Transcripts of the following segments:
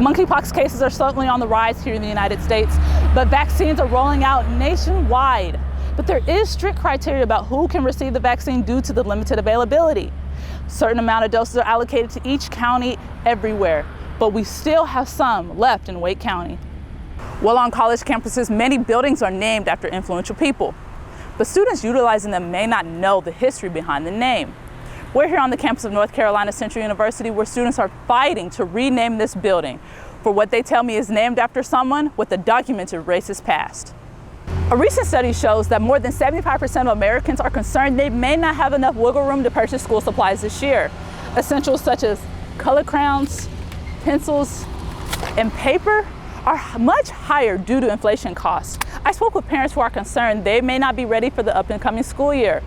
Monkeypox cases are certainly on the rise here in the United States, but vaccines are rolling out nationwide. But there is strict criteria about who can receive the vaccine due to the limited availability. A certain amount of doses are allocated to each county everywhere, but we still have some left in Wake County. Well, on college campuses, many buildings are named after influential people, but students utilizing them may not know the history behind the name. We're here on the campus of North Carolina Central University, where students are fighting to rename this building for what they tell me is named after someone with a documented racist past. A recent study shows that more than 75% of Americans are concerned they may not have enough wiggle room to purchase school supplies this year. Essentials such as color crayons, pencils, and paper are much higher due to inflation costs. I spoke with parents who are concerned they may not be ready for the up-and-coming school year.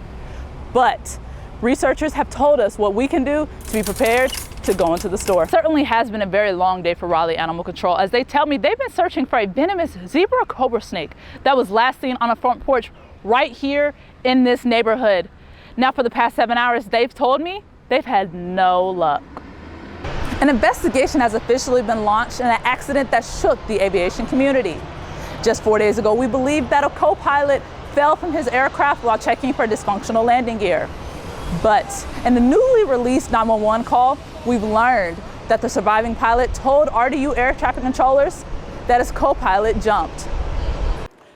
But researchers have told us what we can do to be prepared to go into the store. It certainly has been a very long day for Raleigh Animal Control, as they tell me they've been searching for a venomous zebra cobra snake that was last seen on a front porch right here in this neighborhood. Now, for the past 7 hours, they've told me they've had no luck. An investigation has officially been launched in an accident that shook the aviation community. Just 4 days ago, we believed that a co-pilot fell from his aircraft while checking for dysfunctional landing gear. But in the newly released 911 call, we've learned that the surviving pilot told RDU air traffic controllers that his co-pilot jumped.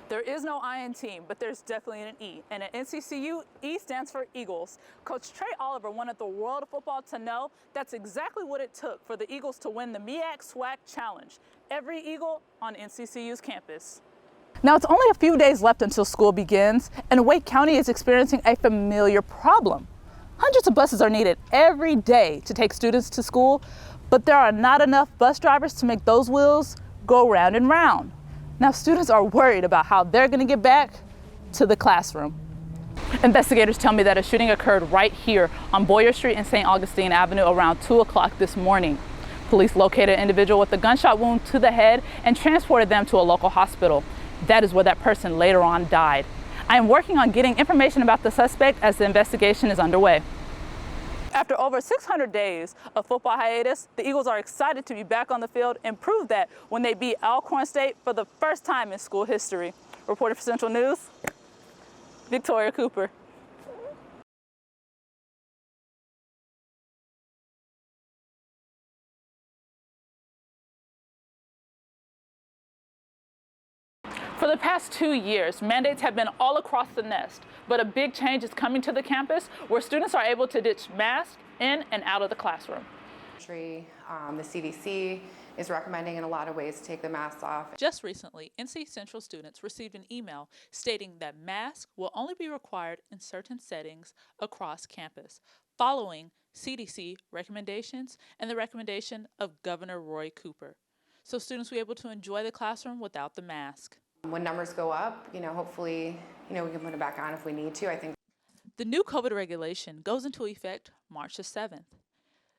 There is no I in team, but there's definitely an E. And at NCCU, E stands for Eagles. Coach Trey Oliver wanted the world of football to know that's exactly what it took for the Eagles to win the MEAC SWAC Challenge. Every Eagle on NCCU's campus. Now, it's only a few days left until school begins, and Wake County is experiencing a familiar problem. Hundreds of buses are needed every day to take students to school, but there are not enough bus drivers to make those wheels go round and round. Now, students are worried about how they're going to get back to the classroom. Investigators tell me that a shooting occurred right here on Boyer Street and St. Augustine Avenue around 2 o'clock this morning. Police located an individual with a gunshot wound to the head and transported them to a local hospital. That is where that person later on died. I am working on getting information about the suspect as the investigation is underway. After over 600 days of football hiatus, the Eagles are excited to be back on the field and prove that when they beat Alcorn State for the first time in school history. Reporting for Central News, Victoria Cooper. For the past 2 years, mandates have been all across the nest, but a big change is coming to the campus where students are able to ditch masks in and out of the classroom. The CDC is recommending in a lot of ways to take the masks off. Just recently, NC Central students received an email stating that masks will only be required in certain settings across campus, following CDC recommendations and the recommendation of Governor Roy Cooper. So students will be able to enjoy the classroom without the mask. When numbers go up, hopefully, we can put it back on if we need to. I think the new COVID regulation goes into effect March the 7th.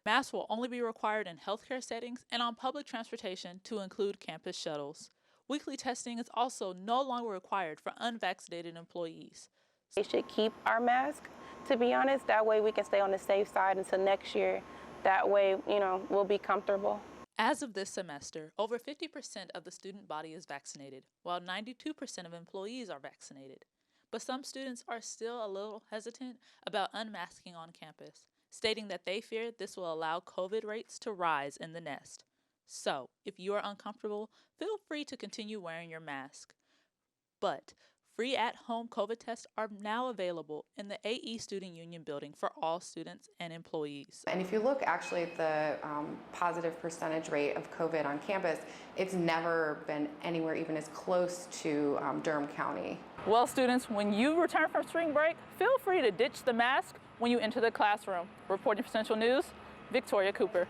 Masks will only be required in healthcare settings and on public transportation to include campus shuttles. Weekly testing is also no longer required for unvaccinated employees. They should keep our mask, to be honest. That way we can stay on the safe side until next year. That way, we'll be comfortable. As of this semester, over 50% of the student body is vaccinated, while 92% of employees are vaccinated. But some students are still a little hesitant about unmasking on campus, stating that they fear this will allow COVID rates to rise in the nest. So, if you are uncomfortable, feel free to continue wearing your mask. But free at-home COVID tests are now available in the AE Student Union building for all students and employees. And if you look actually at the positive percentage rate of COVID on campus, it's never been anywhere even as close to Durham County. Well, students, when you return from spring break, feel free to ditch the mask when you enter the classroom. Reporting for Central News, Victoria Cooper.